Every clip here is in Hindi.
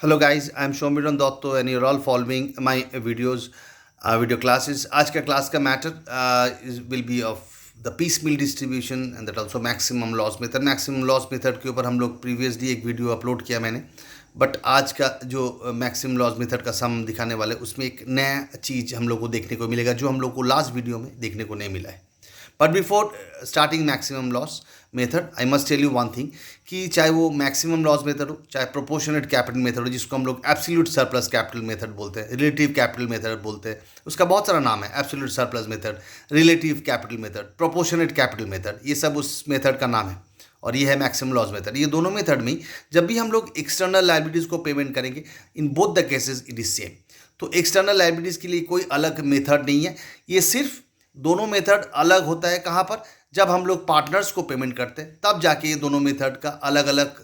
Hello guys, I am Shomiran Dotto and you're all following my videos, video classes. आज का क्लास का matter will be of the piecemeal distribution and that also maximum loss method. Maximum loss method के ऊपर हम लोग previously एक वीडियो अपलोड किया मैंने, बट आज का जो मैक्सिमम लॉस मेथड का सम दिखाने वाले उसमें एक नया चीज़ हम लोग को देखने को मिलेगा जो हम लोग को लास्ट वीडियो में देखने को नहीं मिला है. But before starting maximum loss method I must tell you one thing कि चाहे वो मैक्सिमम लॉस मेथड हो, चाहे प्रोपोर्शनेट कैपिटल मेथड हो जिसको हम लोग एब्सोल्यूट सरप्लस कैपिटल मेथड बोलते हैं, रिलेटिव कैपिटल मेथड बोलते हैं, उसका बहुत सारा नाम है. Absolute surplus method, relative capital method, proportionate capital method, ये सब उस मेथड का नाम है. और ये है मैक्सिमम लॉस मेथड. ये दोनों मेथड में जब भी हम लोग एक्सटर्नल लाइबिलिटीज़ को पेमेंट करेंगे, in both the cases it is same. तो एक्सटर्नल लाइबिलिटीज़ के लिए कोई अलग मेथड नहीं है. ये सिर्फ दोनों मेथड अलग होता है कहाँ पर, जब हम लोग पार्टनर्स को पेमेंट करते हैं तब जाके ये दोनों मेथड का अलग अलग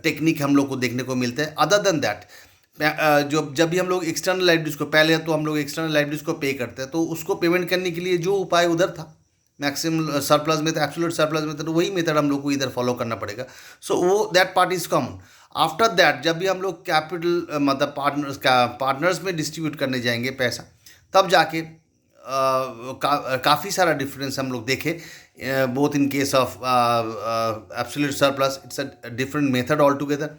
टेक्निक हम लोग को देखने को मिलता है. अदर देन दैट जो जब भी हम लोग एक्सटर्नल लाइबिलिटीज़ को, पहले तो हम लोग एक्सटर्नल लाइबिलिटीज़ को पे करते हैं, तो उसको पेमेंट करने के लिए जो उपाय उधर था मैक्सिमम सरप्लस में, एब्सोल्यूट सरप्लस में, तो वही मेथड हम लोग को इधर फॉलो करना पड़ेगा. सो वो that part is common. After that जब भी हम लोग कैपिटल मतलब पार्टनर्स में डिस्ट्रीब्यूट करने जाएंगे पैसा, तब जाके काफ़ी सारा डिफरेंस हम लोग देखे. Both in case of absolute surplus it's a different method all together,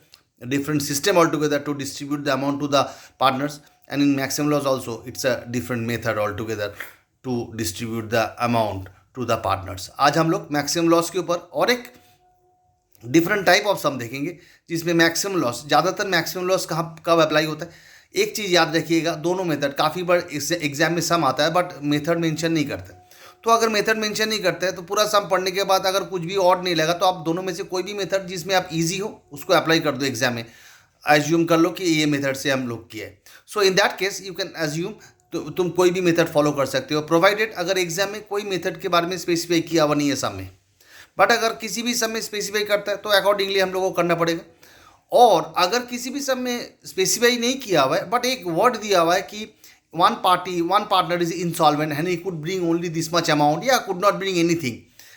different system altogether to distribute the amount to the partners, and in maximum loss also it's a different method altogether to distribute the amount to the partners. आज हम लोग मैक्सिमम लॉस के ऊपर और एक डिफरेंट टाइप ऑफ सम देखेंगे जिसमें मैक्सिमम लॉस, ज़्यादातर मैक्सिमम लॉस कब अप्लाई होता है. एक चीज़ याद रखिएगा, दोनों मेथड काफ़ी बार इससे एग्जाम में सम आता है बट मेथड मेंशन नहीं करते. तो अगर मेथड मेंशन नहीं करते हैं तो पूरा सम पढ़ने के बाद अगर कुछ भी और नहीं लगा तो आप दोनों में से कोई भी मेथड जिसमें आप इजी हो उसको अप्लाई कर दो एग्जाम में. एज्यूम कर लो कि ये मेथड से हम लोग किए. So in that case you can assume, तो तुम कोई भी मेथड फॉलो कर सकते हो प्रोवाइडेड अगर एग्जाम में कोई मेथड के बारे में स्पेसिफाई किया हुआ नहीं है सम में. बट अगर किसी भी सम में स्पेसिफाई करता है तो अकॉर्डिंगली हम लोग को करना पड़ेगा. और अगर किसी भी सम में स्पेसिफाई नहीं किया हुआ है बट एक वर्ड दिया हुआ है कि one partner is insolvent and he could bring only this much amount या could not bring anything,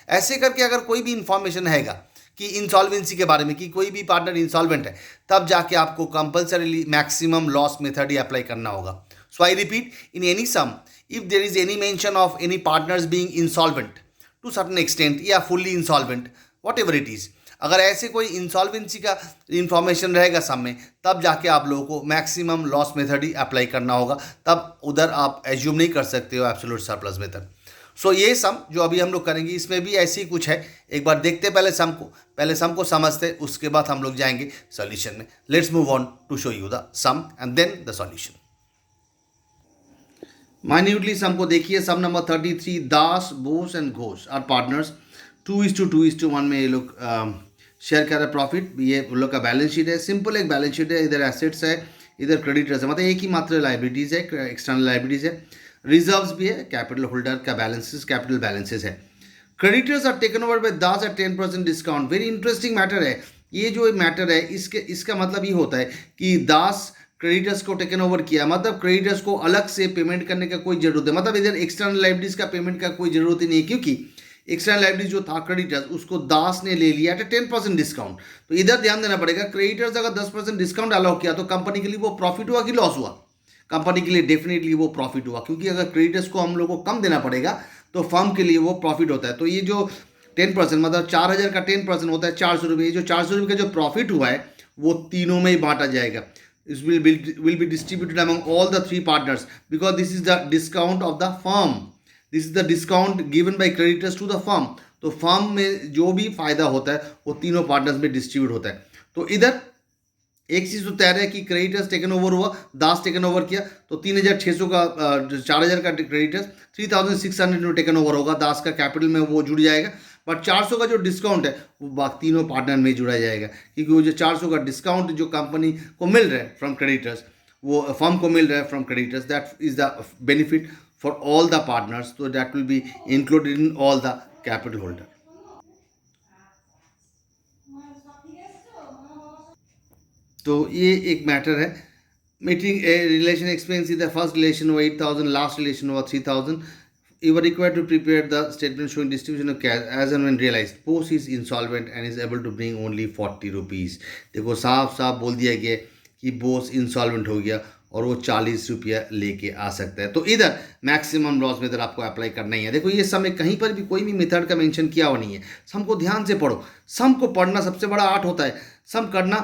ऐसे करके अगर कोई भी इंफॉर्मेशन हैगा कि इंसॉल्वेंसी के बारे में कि कोई भी पार्टनर इंसॉल्वेंट है, तब जाके आपको कंपल्सरीली मैक्सिमम लॉस मेथड ही अप्लाई करना होगा. So I repeat, in any sum if there is any mention of any partners being insolvent to certain extent या fully insolvent, whatever it is, अगर ऐसे कोई इंसॉल्वेंसी का इंफॉर्मेशन रहेगा सामने, तब जाके आप लोगों को मैक्सिमम लॉस मेथड ही अप्लाई करना होगा. तब उधर आप एज्यूम नहीं कर सकते हो एब्सोल्यूट सरप्लस मेथड. सो ये सम जो अभी हम लोग करेंगे इसमें भी ऐसे ही कुछ है. एक बार देखते पहले सम को समझते, उसके बाद हम लोग जाएंगे सॉल्यूशन में. Let's move on to show you the sum and then the solution. Minutely sum को देखिए. Sum number 33, Das, Bose and Ghosh are partners. 2:2:1 में ये लोग शेयर कर रहे प्रॉफिट. ये उन लोग का बैलेंस शीट है, सिंपल एक बैलेंस शीट है. इधर एसेट्स है, इधर क्रेडिटर्स है, मतलब एक ही मात्र लाइबिलिटीज़ है, एक्सटर्नल लाइबिलिटीज़ है. रिजर्व्स भी है, कैपिटल होल्डर का बैलेंसेस, कैपिटल बैलेंसेस है. Creditors are taken over by Das at 10% discount. Very interesting matter है ये. जो मैटर है इसका मतलब ये होता है कि दास क्रेडिटर्स को टेकन ओवर किया, मतलब क्रेडिटर्स को अलग से पेमेंट करने का कोई जरूरत है, मतलब इधर एक्सटर्नल लाइबिलिटीज़ का पेमेंट का कोई जरूरत ही नहीं है, क्योंकि एक्सटर्नल लाइबिलिटी जो था क्रेडिटर्स उसको दास ने ले लिया एट 10% डिस्काउंट. तो इधर ध्यान देना पड़ेगा, क्रेडिटर्स अगर 10% डिस्काउंट अलाउ किया तो कंपनी के लिए वो प्रॉफिट हुआ कि लॉस हुआ? कंपनी के लिए डेफिनेटली वो प्रॉफिट हुआ, क्योंकि अगर क्रेडिटर्स को हम लोग को कम देना पड़ेगा तो फर्म के लिए वो प्रॉफिट होता है. तो ये जो 10% मतलब 4,000 का 10% होता है 400 रुपये. जो 400 रुपये का जो प्रॉफिट हुआ है वो तीनों में ही बांटा जाएगा. It will be distributed among all the three partners because this is the discount of the firm. This is the discount given by creditors to the firm. तो फर्म में जो भी फायदा होता है वो तीनों पार्टनर्स में डिस्ट्रीब्यूट होता है. तो इधर एक चीज़ तो तैयार है कि क्रेडिटर्स टेकन ओवर हुआ, दास टेकन ओवर किया, तो 3,600 का 4,000 का क्रेडिटर्स 3,600 टेकन ओवर होगा, दास का कैपिटल में वो जुड़ जाएगा. बट 400 का जो डिस्काउंट है वो तीनों पार्टनर में जुड़ा जाएगा, क्योंकि वो जो 400 का डिस्काउंट जो कंपनी को मिल रहा है फ्रॉम क्रेडिटर्स, वो फर्म को मिल रहा है from creditors, that is the benefit for all the partners. तो that will be included in all the capital holder. तो ये एक मैटर है. मीटिंग रिलेशन एक्सपेंस इधर फर्स्ट रिलेशन हुआ 8,000, लास्ट रिलेशन हुआ 3,000. You were required to prepare the statement showing distribution of cash as and when realized. Post is insolvent and is able to bring only 40 rupees. देखो साफ साफ बोल दिया गया कि बॉस इंसॉल्वेंट हो गया और वो 40 रुपया लेके आ सकता है, तो इधर मैक्सिमम लॉस मेथड आपको अप्लाई करना ही है। देखो ये सम में कहीं पर भी कोई भी मेथड का मेंशन किया हुआ नहीं है। सम को ध्यान से पढ़ो, सम को पढ़ना सबसे बड़ा आर्ट होता है, सम करना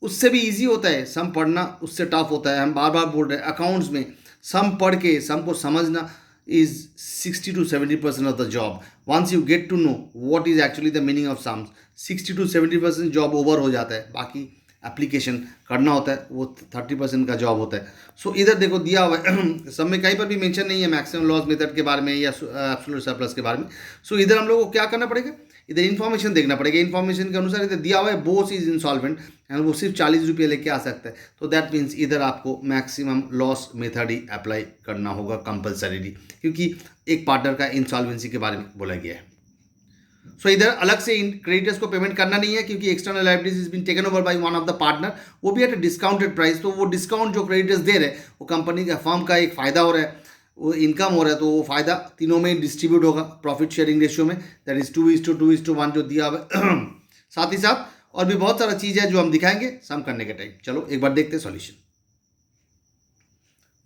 उससे भी इजी होता है, सम पढ़ना उससे टफ होता है। हम बार बार बोल रहे हैं अकाउंट्स में सम पढ़ के सम को समझना is 60 to 70% of the job. Once you get to know what is actually the meaning of sums, 60 to 70% job over हो जाता है, बाकी एप्लीकेशन करना होता है वो 30% का जॉब होता है। सो इधर देखो दिया हुआ है सब में कहीं पर भी मेंशन नहीं है मैक्सिमम लॉस मेथड के बारे में या एब्सोल्यूट सरप्लस के बारे में। सो इधर हम लोग को क्या करना पड़ेगा, इधर इन्फॉर्मेशन देखना पड़ेगा। इन्फॉर्मेशन के अनुसार इधर दिया हुआ है बॉस इज इंसॉल्वेंट एंड वो सिर्फ 40 रुपये लेके आ सकता है, तो दैट मीन्स इधर आपको मैक्सिमम लॉस मेथड ही अप्लाई करना होगा कंपल्सरीली, क्योंकि एक पार्टनर का इंसॉल्वेंसी के बारे में बोला गया है। सो इधर अलग से क्रेडिटर्स को पेमेंट करना नहीं है, क्योंकि external liabilities is been taken over by one of the partner, वो भी एट अ डिस्काउंटेड प्राइस। तो वो डिस्काउंट जो क्रेडिटर्स दे रहे हैं वो कंपनी का फर्म का एक फ़ायदा हो रहा है, वो इनकम हो रहा है, तो वो फ़ायदा तीनों में डिस्ट्रीब्यूट होगा प्रॉफिट शेयरिंग रेशियो में, दैट इज 2:2:1 जो दिया हुआ है। साथ ही साथ और भी बहुत सारा चीज़ है जो हम दिखाएंगे सम करने के टाइम। चलो एक बार देखते हैं solution.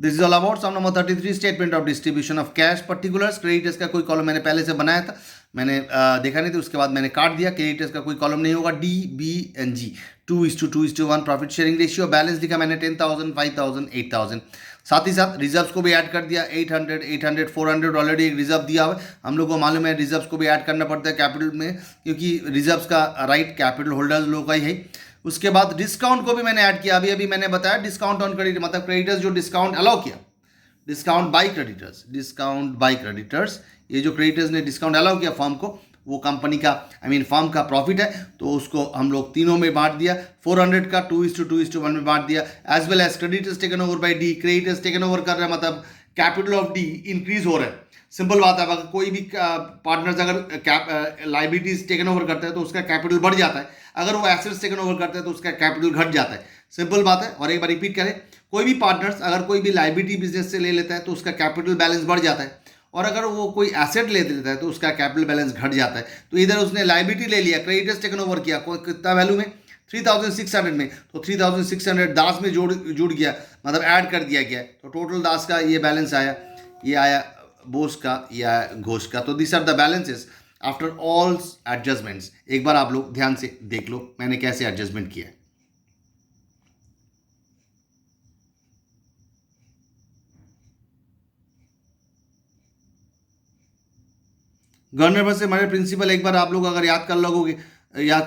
This is all about sum number 33 statement of distribution of cash particulars. Creditors का कोई कॉलम मैंने पहले से बनाया था, मैंने देखा नहीं था, उसके बाद मैंने काट दिया। क्रेडिटर्स का कोई कॉलम नहीं होगा, D B and G 2:2:1 profit sharing ratio. Balance लिखा मैंने 10,000 5,000 8,000। साथ ही साथ रिजर्व्स को भी ऐड कर दिया 800 800 400 ऑलरेडी एक रिजर्व दिया हुआ है। हम लोग को मालूम है रिजर्व्स को भी ऐड करना पड़ता है कैपिटल में, क्योंकि रिजर्व्स का राइट कैपिटल होल्डर्स लोग का ही है। उसके बाद डिस्काउंट को भी मैंने ऐड किया, अभी अभी मैंने बताया डिस्काउंट ऑन क्रेडिट, मतलब क्रेडिटर्स जो डिस्काउंट अलाउ किया, डिस्काउंट बाय क्रेडिटर्स, ये जो क्रेडिटर्स ने डिस्काउंट अलाउ किया फर्म को, वो कंपनी का फर्म का प्रॉफिट है, तो उसको हम लोग तीनों में बांट दिया। 400 का 2:2:1 में बांट दिया। As well as creditors taken over by D, creditors taken over कर रहे हैं, मतलब कैपिटल ऑफ डी इंक्रीज हो रहा है। सिंपल बात है, अगर कोई भी पार्टनर्स अगर लाइबिलिटीज टेकन ओवर करता है तो उसका कैपिटल बढ़ जाता है, अगर वो एसेट्स टेकन ओवर करता है तो उसका कैपिटल घट जाता है। सिंपल बात है। और एक बार रिपीट करें, कोई भी पार्टनर्स अगर कोई भी लाइबिलिटी बिजनेस से ले लेता है तो उसका कैपिटल बैलेंस बढ़ जाता है, और अगर वो कोई एसेट ले लेता है तो उसका कैपिटल बैलेंस घट जाता है। तो इधर उसने लाइबिलिटी ले लिया, क्रेडिटर्स टेकन ओवर किया, कितना वैल्यू में 3,600 में, तो 3,600 दास में जुड़ गया, मतलब ऐड कर दिया गया, तो टोटल दास का ये बैलेंस आया, ये आया बोस का, या घोष का। तो this are the balances after all adjustments. एक बार आप लोग ध्यान से देख लो मैंने कैसे एडजस्टमेंट किया है। गवर्नर वर्सेस हमारे प्रिंसिपल एक बार आप लोग अगर याद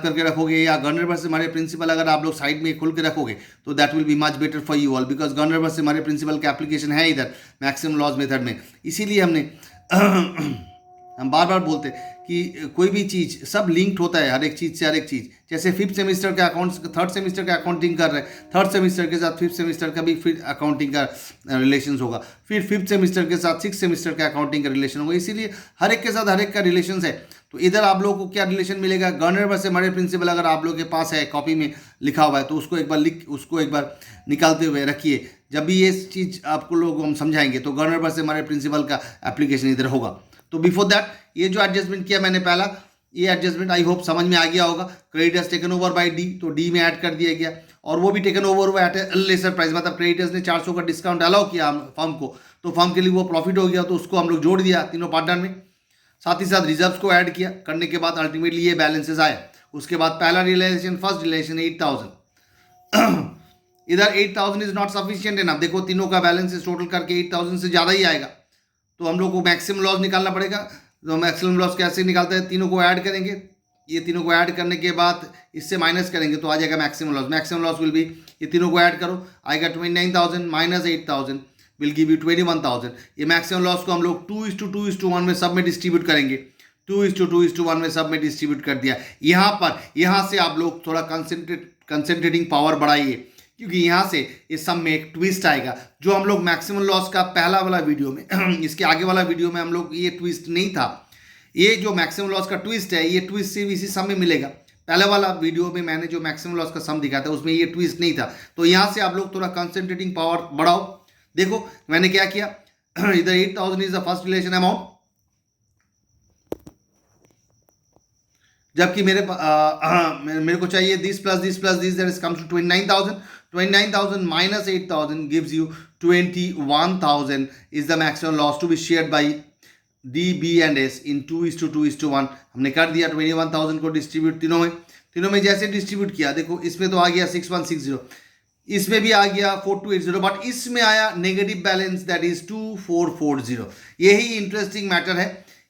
करके रखोगे, या गवर्नर वर्सेस हमारे प्रिंसिपल अगर आप लोग साइड में खुल के रखोगे, तो that will be much better for you all, because governor versus हमारे प्रिंसिपल का एप्लीकेशन है इधर मैक्सिमम लॉस मेथड में। इसीलिए हमने हम बार बार बोलते हैं कि कोई भी चीज़ सब लिंक्ड होता है, हर एक चीज़ से हर एक चीज़। जैसे फिफ्थ सेमेस्टर का अकाउंट्स, थर्ड सेमेस्टर का अकाउंटिंग कर रहे हैं, थर्ड सेमेस्टर के साथ फिफ्थ सेमेस्टर का भी फिर अकाउंटिंग का रिलेशन होगा, फिर फिफ्थ सेमेस्टर के साथ सिक्स सेमेस्टर का अकाउंटिंग का रिलेशन होगा। इसीलिए हर एक के साथ हर एक का रिलेशन है। तो इधर आप लोगों को क्या रिलेशन मिलेगा, गवर्नर वर्सेस हमारे प्रिंसिपल अगर आप लोगों के पास है, कॉपी में लिखा हुआ है, तो उसको एक बार निकालते हुए रखिए। जब भी ये चीज़ आपको लोग हम समझाएंगे तो गवर्नर वर्सेस हमारे प्रिंसिपल का एप्लीकेशन इधर होगा। तो बिफोर दैट ये जो एडजस्टमेंट किया मैंने पहला, ये एडजस्टमेंट आई होप समझ में आ गया होगा। Creditors taken over by D, तो डी में ऐड कर दिया गया, और वो भी टेकन ओवर हुआ एट ए लेसर प्राइस, मतलब क्रेडिटर्स ने 400 का डिस्काउंट अलाउ किया फर्म को, तो फर्म के लिए वो प्रॉफिट हो गया, तो उसको हम लोग जोड़ दिया तीनों पार्टनर में। साथ ही साथ रिजर्व्स को ऐड किया, करने के बाद अल्टीमेटली ये बैलेंसेस आए। उसके बाद पहला रियलाइजेशन, फर्स्ट रियलाइजेशन 8,000। इधर 8,000 इज नॉट सफिशिएंट इनफ। देखो तीनों का बैलेंसेस टोटल करके 8,000 से ज़्यादा ही आएगा, तो हम लोग को मैक्सिमम लॉस निकालना पड़ेगा। तो मैक्सिमम लॉस कैसे निकालते हैं, तीनों को ऐड करेंगे, ये तीनों को ऐड करने के बाद इससे माइनस करेंगे तो आ जाएगा maximum loss. Maximum loss will be, ये तीनों को ऐड करो, आएगा 29,000 माइनस 8,000 विल गिव यू 21,000। ये मैक्सिमम लॉस को हम लोग 2:2:1 में सब में डिस्ट्रीब्यूट करेंगे, 2:2:1 में सब में डिस्ट्रीब्यूट कर दिया। यहाँ से आप लोग थोड़ा कंसेंट्रेटिंग पावर बढ़ाइए, क्योंकि यहाँ से इस सब में एक ट्विस्ट आएगा, जो हम लोग मैक्सिमम लॉस का पहला वाला वीडियो में इसके आगे वाला वीडियो में हम लोग ये ट्विस्ट नहीं था। ये जो मैक्सिमम लॉस का ट्विस्ट है, ये ट्विस्ट सिर्फ इसी सम में मिलेगा। पहले वाला वीडियो में मैंने जो मैक्सिमम लॉस का सम दिखाया था उसमें ये ट्विस्ट नहीं था। तो यहाँ से आप लोग थोड़ा कंसेंट्रेटिंग पावर बढ़ाओ। देखो मैंने क्या किया, इधर 8,000 is the first relation amount, जबकि मेरे को चाहिए this plus this that is comes to 29,000। 29,000 minus 8,000 gives you 21,000 is the maximum loss to be shared by D, B and S in 2:2:1. हमने कर दिया 21,000 को डिस्ट्रीब्यूट तीनों में जैसे डिस्ट्रीब्यूट किया, देखो इसमें तो आ गया 6160, इसमें भी आ गया 4280, बट इसमें आया नेगेटिव बैलेंस दैट इज 2440. यही इंटरेस्टिंग मैटर है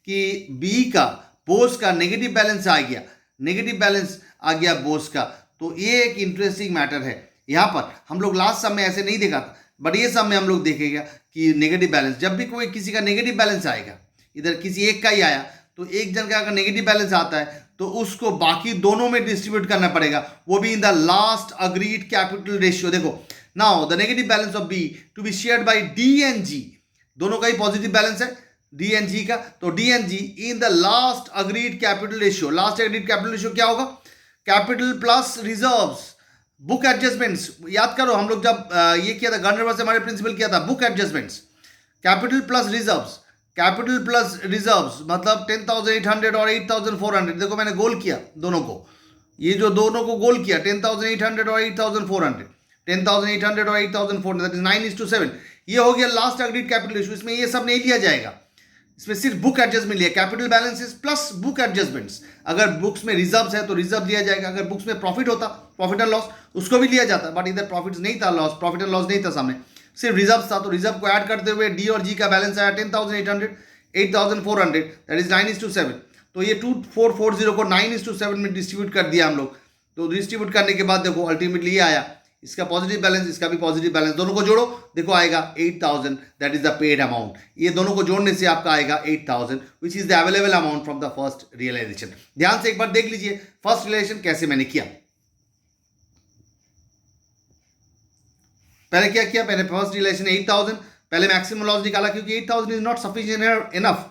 कि बी का बोस का नेगेटिव बैलेंस आ गया, नेगेटिव बैलेंस आ गया बोस का. तो ये एक इंटरेस्टिंग मैटर है. यहाँ पर हम लोग लास्ट सम में ऐसे नहीं देखा था, बट ये सम में हम लोग देखेगा कि नेगेटिव बैलेंस, जब भी कोई किसी का नेगेटिव बैलेंस आएगा, इधर किसी एक का ही आया, तो एक जन का अगर नेगेटिव बैलेंस आता है तो उसको बाकी दोनों में डिस्ट्रीब्यूट करना पड़ेगा, वो भी in the last agreed capital ratio. देखो now the negative balance of B to be shared by D and G, दोनों का ही पॉजिटिव बैलेंस है डी एंड जी का, तो D and G in the last agreed capital ratio. Last agreed capital ratio क्या होगा? Capital plus reserves, book adjustments. याद करो हम लोग जब ये किया था गर्नर से हमारे प्रिंसिपल किया था, book adjustments, capital plus reserves, capital plus reserves मतलब 10,800 और 8,400. देखो मैंने गोल किया दोनों को, ये जो दोनों को गोल किया 10,800 और 8,400, 10,800 और 8,400 दैट इज 9:7. ये हो गया लास्ट अग्रीड कैपिटल रेशियो. इसमें ये सब नहीं लिया जाएगा, इसमें सिर्फ बुक एडजस्टमेंट लिया, capital balances plus book adjustments. अगर बुक्स में रिजर्व्स है तो रिजर्व लिया जाएगा, अगर बुक्स में प्रॉफिट होता, प्रॉफिट एंड लॉस, उसको भी लिया जाता, बट इधर प्रॉफिट नहीं था, लॉस, प्रॉफिट एंड लॉस नहीं था, सामने सिर्फ रिजर्व था. तो रिजर्व को ऐड करते हुए डी और जी का बैलेंस आया 10,800, 8,400 दैट इज 9:7. तो ये 2440 को 9:7 में डिस्ट्रीब्यूट कर दिया हम लोग. तो डिस्ट्रीब्यूट करने के बाद देखो अल्टीमेटली ये आया, इसका पॉजिटिव बैलेंस, इसका भी पॉजिटिव बैलेंस, दोनों को जोड़ो, देखो आएगा 8,000 that is the paid amount. ये दोनों को जोड़ने से आपका आएगा 8,000 which is the available amount from the first realisation. ध्यान से एक बार देख लीजिए फर्स्ट रियलाइजेशन कैसे मैंने किया. पहले क्या किया, पहले फर्स्ट रियलाइजेशन 8,000, पहले मैक्सिमम लॉस निकाला क्योंकि 8,000 is not sufficient enough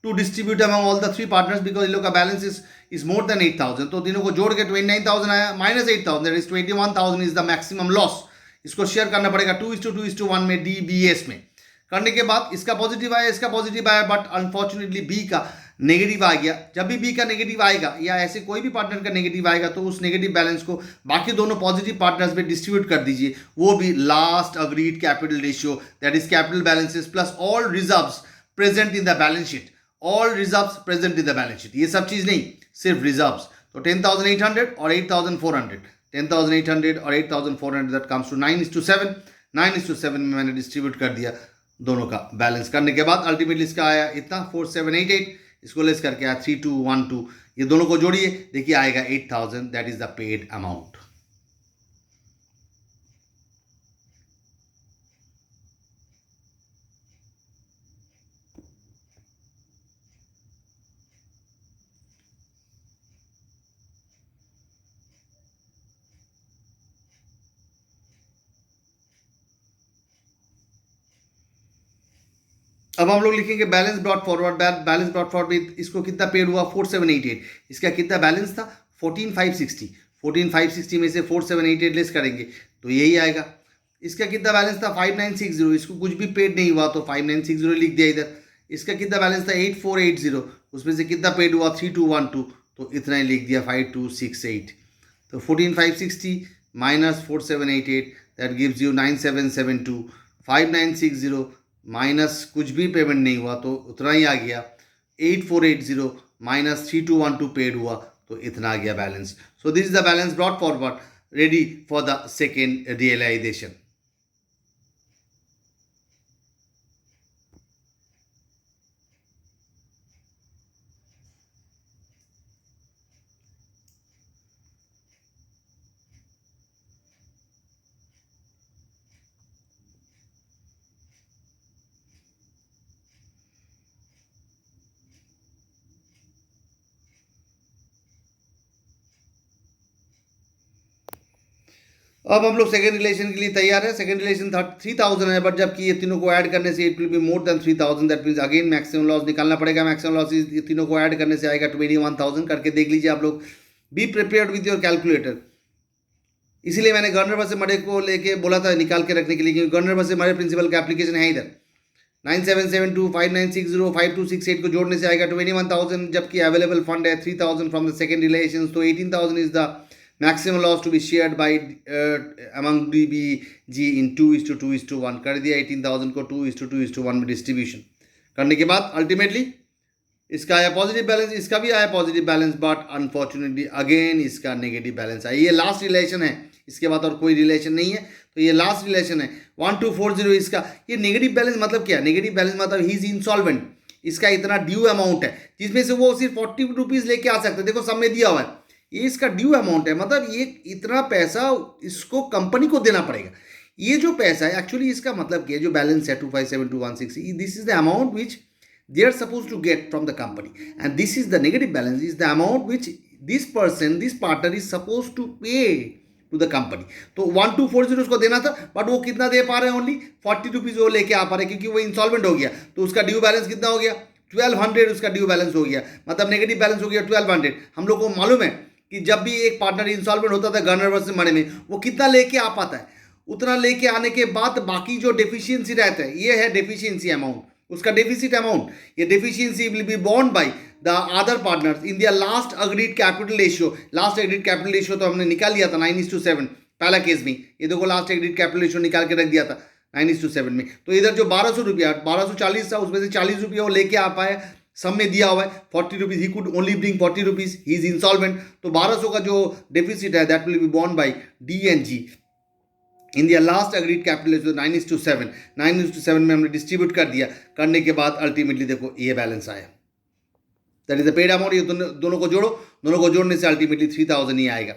to distribute among all the three partners because इन लोग का बैलेंस इज मोर देन 8,000. तो तीनों को जोड़ के 29,000 आया minus 8,000 that is 21,000 is the maximum loss. इसको शेयर करना पड़ेगा 2:2:1 में डी बी एस में. करने के बाद इसका पॉजिटिव आया, इसका पॉजिटिव आया, बट अनफॉर्चुनेटली बी का नेगेटिव आ गया. जब भी बी का नेगेटिव आएगा या ऐसे कोई भी पार्टनर का नेगेटिव आएगा तो उस नेगेटिव बैलेंस को बाकी दोनों पॉजिटिव पार्टनर्स में डिस्ट्रीब्यूट कर दीजिए, वो भी last agreed capital ratio that is capital balances plus all reserves present in the balance sheet, all reserves present in the balance sheet. ये सब चीज नहीं, सिर्फ रिजर्व्स. तो 10,800 और 8,400, 10,800 और 8,400 दैट कम्स टू 9:7. 9:7 में मैंने डिस्ट्रीब्यूट कर दिया दोनों का बैलेंस. करने के बाद अल्टीमेटली इसका आया इतना 4788, इसको लेस करके आया 3212. ये दोनों को जोड़िए, देखिए आएगा 8,000 that is the paid amount. अब हम लोग लिखेंगे balance brought forward. Balance brought forward इसको कितना पेड हुआ 4788. इसका कितना बैलेंस था 14,560. 14,560 में से 4788 लेस करेंगे तो यही आएगा. इसका कितना बैलेंस था 5,960. इसको कुछ भी पेड नहीं हुआ तो 5,960 लिख दिया इधर. इसका कितना बैलेंस था 8,480. उसमें से कितना पेड हुआ 3,212 तो इतना ही लिख दिया 5,268. तो 14,560 minus 4,788 that gives you 9,772. 5,960 minus कुछ भी पेमेंट नहीं हुआ तो उतना ही आ गया. 8,480 माइनस 3,212 पेड हुआ तो इतना आ गया balance. So this is the balance brought forward ready for the second realisation. अब हम लोग सेकंड रिलेशन के लिए तैयार है. सेकंड रिलेशन 3,000 है, बट जबकि ये तीनों को ऐड करने से it will be more than 3,000 that means again maximum loss निकालना पड़ेगा. मैक्सिमम लॉस ये तीनों को ऐड करने से आएगा 21,000. करके देख लीजिए आप लोग. Be prepared with your calculator. इसीलिए मैंने गवर्नर बस मरे को लेके बोला था निकाल के रखने के लिए, क्योंकि गवर्नर बस मरे प्रिंसिपल का एप्लीकेशन है इधर. 9772 5960 5268 को जोड़ने से आएगा 21,000, जबकि अवेलेबल फंड है 3,000 फ्रॉम द सेकंड रिलेशन. तो 18,000 is the maximum loss to be shared by among DBG in 2:2:1 कर दिया। 18,000 को 2:2:1 में डिस्ट्रीब्यूशन करने के बाद अल्टीमेटली इसका आया पॉजिटिव बैलेंस, इसका भी आया positive balance, but unfortunately again इसका नेगेटिव बैलेंस आया। ये लास्ट रिलेशन है, इसके बाद और कोई रिलेशन नहीं है, तो ये लास्ट रिलेशन है 1240। इसका ये नेगेटिव बैलेंस मतलब क्या? नेगेटिव बैलेंस मतलब ही इज इंसॉल्वेंट, इसका इतना ड्यू अमाउंट है जिसमें से वो सिर्फ 40 रुपीज़ लेके आ सकते हैं। देखो सब में दिया हुआ है, ये इसका ड्यू अमाउंट है, मतलब ये इतना पैसा इसको कंपनी को देना पड़ेगा। ये जो पैसा है एक्चुअली इसका मतलब क्या है? जो बैलेंस है 257,216, this is the amount which they are supposed to get from the company, and this is the negative balance, is the amount which this person, this partner is supposed to pay to the company। तो 1240 उसको देना था, बट वो कितना दे पा रहे हैं? ओनली 40 रुपीज़ वो लेके आ पा रहे हैं, क्योंकि वो इंसॉल्वेंट हो गया। तो उसका ड्यू बैलेंस कितना हो गया? 1200 उसका ड्यू बैलेंस हो गया, मतलब नेगेटिव बैलेंस हो गया 1200। हम लोग को मालूम है कि जब भी एक पार्टनर इंसॉल्वेंट होता था गवर्नर वर्सेस मनी में, वो कितना लेके आ पाता है? उतना लेके आने के बाद बाकी जो डेफिशिएंसी रहता है, ये है डेफिशिएंसी अमाउंट, उसका डेफिसिट अमाउंट। ये deficiency will be borne by the other partners in their last agreed capital ratio. Last agreed capital ratio तो हमने निकाल लिया था 9:7 पहला केस में। ये देखो लास्ट एग्रीड कैपिटल रेशियो निकाल के रख दिया था 9:7 में। तो इधर जो 1200 रुपया 1240 था, उसमें से 40 रुपया वो लेके आ पाए, सब में दिया हुआ है 40 rupees, he could only bring 40 rupees, he is insolvent. तो 1200 का जो डेफिसिट है that will be borne by DNG in their last agreed capital 9:7। 9:7 में हमने डिस्ट्रीब्यूट कर दिया, करने के बाद अल्टीमेटली देखो ये बैलेंस आया, that is the paid amount. ये दोनों को जोड़ो, दोनों को जोड़ने से अल्टीमेटली 3,000 ही आएगा।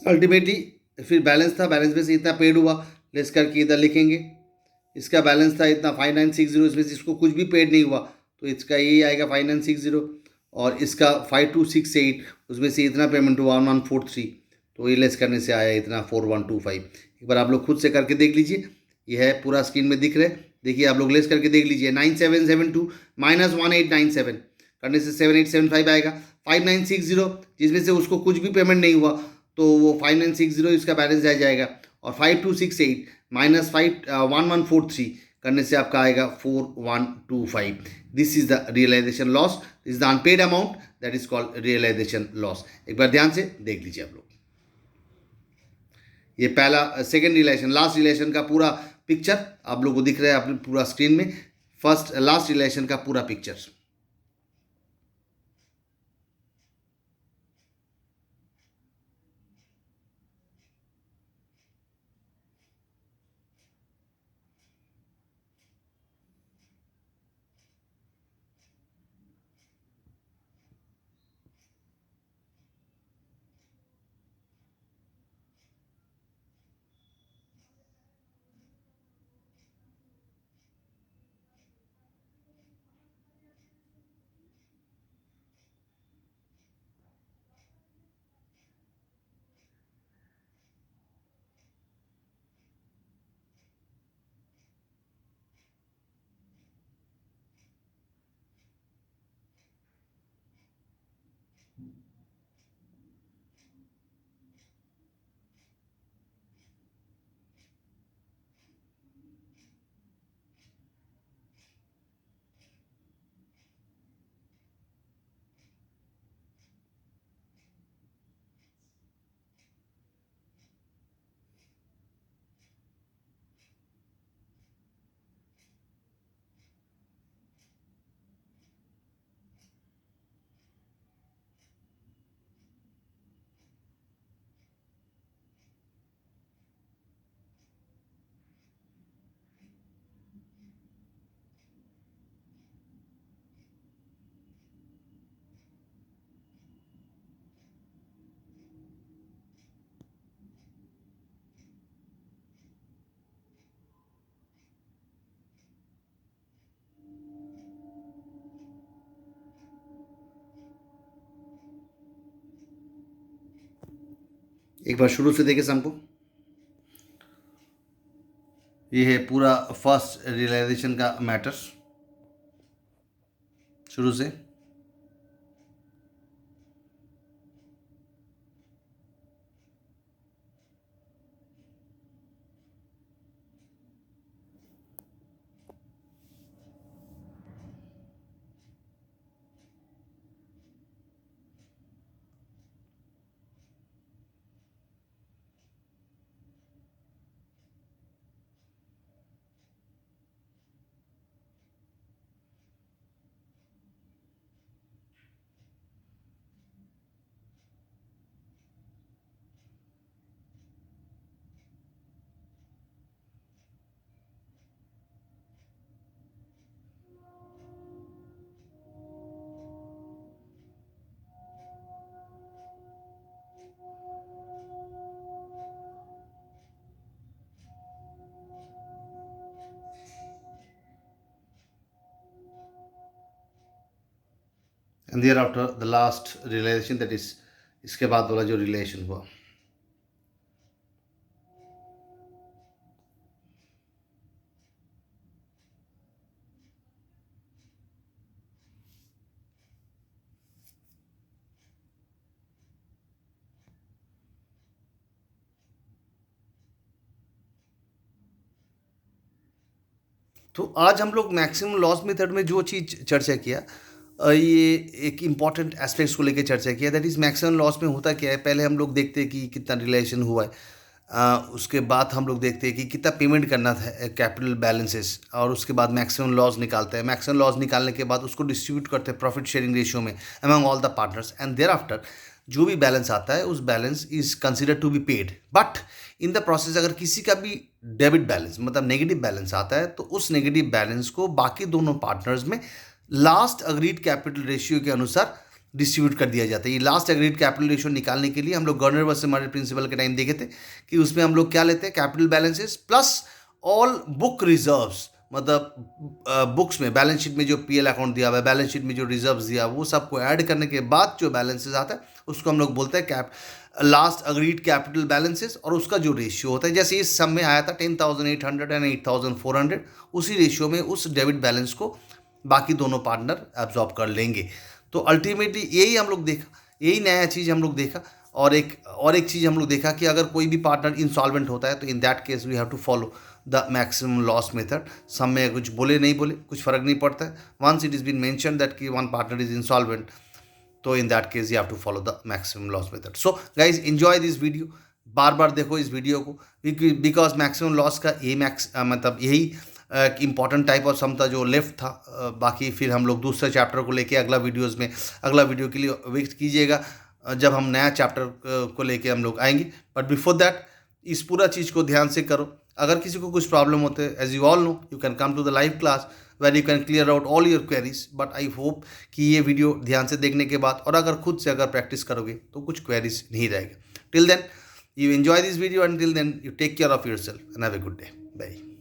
अल्टीमेटली फिर बैलेंस था, बैलेंस में से इतना पेड हुआ, लेस करके इधर लिखेंगे। इसका बैलेंस था इतना 5960, इसमें से इसको कुछ भी पेड नहीं हुआ, तो इसका यही आएगा 5960। और इसका 5268, उसमें से इतना पेमेंट हुआ 1143, तो ये लेस करने से आया इतना 4125। एक बार आप लोग खुद से करके देख लीजिए, ये है पूरा स्क्रीन में दिख रहा है। देखिए आप लोग लेस करके देख लीजिए, 9772 माइनस 1897 करने से 7875 आएगा। 5960 जिसमें से उसको कुछ भी पेमेंट नहीं हुआ, तो वो 5960 इसका बैलेंस रह जाएगा। और 5268 माइनस 1143 करने से आपका आएगा 4125। This is the realisation loss, this is the unpaid amount, that is called realisation loss. एक बार ध्यान से देख लीजिए आप लोग, ये पहला सेकेंड रिलेशन, लास्ट रिलेशन का पूरा पिक्चर आप लोग को दिख रहा है अपने पूरा स्क्रीन में। फर्स्ट लास्ट रिलेशन का पूरा पिक्चर। एक बार शुरू से देखे हमको। ये है पूरा फर्स्ट रियलाइजेशन का मैटर शुरू से। And thereafter the last realisation, that is इसके बाद वाला जो रियलाइजेशन हुआ। तो आज हम लोग मैक्सिमम लॉस मेथड में जो चीज़ चर्चा किया, ये एक इम्पॉर्टेंट एस्पेक्ट्स को लेकर चर्चा किया, दैट इज़ मैक्सिमम लॉस में होता क्या है। पहले हम लोग देखते हैं कि कितना रिलेशन हुआ है, उसके बाद हम लोग देखते हैं कि कितना पेमेंट करना था कैपिटल बैलेंसेस, और उसके बाद मैक्सिमम लॉस निकालते हैं। मैक्सिमम लॉस निकालने के बाद उसको डिस्ट्रीब्यूट करते हैं प्रॉफिट शेयरिंग रेशियो में among all the partners, and thereafter जो भी बैलेंस आता है उस balance is consider to be paid. But in the process अगर किसी का भी डेबिट बैलेंस मतलब नेगेटिव बैलेंस आता है, तो उस नेगेटिव बैलेंस को बाकी दोनों पार्टनर्स में लास्ट अग्रीड कैपिटल रेशियो के अनुसार डिस्ट्रीब्यूट कर दिया जाता है। ये लास्ट अग्रीड कैपिटल रेशियो निकालने के लिए हम लोग गवर्नर वर्सेस मर्डर प्रिंसिपल के टाइम देखे थे कि उसमें हम लोग क्या लेते हैं, capital balances plus all book reserves, मतलब बुक्स में बैलेंस शीट में जो पीएल अकाउंट दिया हुआ है, बैलेंस शीट में जो रिजर्व्स दिया वो सबको ऐड करने के बाद जो बैलेंसेस आता है उसको हम लोग बोलते हैं cap last agreed capital balances, और उसका जो रेशियो होता है, जैसे इस सम में आया था 10,800 एंड 8,400, उसी रेशियो में उस डेबिट बैलेंस को बाकी दोनों पार्टनर एब्जॉर्ब कर लेंगे। तो अल्टीमेटली यही हम लोग देखा, यही नया चीज़ हम लोग देखा। और एक चीज़ हम लोग देखा कि अगर कोई भी पार्टनर इंसॉल्वेंट होता है तो in that case we have to follow the maximum loss method. Sum में कुछ बोले नहीं बोले कुछ फ़र्क नहीं पड़ता है, once it is been mentioned that कि वन पार्टनर इज इंसॉल्वेंट, तो in that case you have to follow the maximum loss method. So guys enjoy this video, बार बार देखो इस वीडियो को, बिकॉज मैक्सिमम लॉस का ये मतलब यही इम्पॉर्टेंट टाइप ऑफ सम था जो लेफ्ट था। बाकी फिर हम लोग दूसरे चैप्टर को लेके अगला वीडियो के लिए वेट कीजिएगा जब हम नया चैप्टर को लेके हम लोग आएंगे। बट बिफोर दैट इस पूरा चीज़ को ध्यान से करो। अगर किसी को कुछ प्रॉब्लम होते हैं, as you all know, you can come to the live class where you can clear out all your queries. But I hope कि ये वीडियो ध्यान से देखने के बाद और अगर खुद से अगर प्रैक्टिस करोगे तो कुछ क्वेरीज नहीं रहेगा। Till then you enjoy this video, until then you take care of yourself and have a good day. Bye.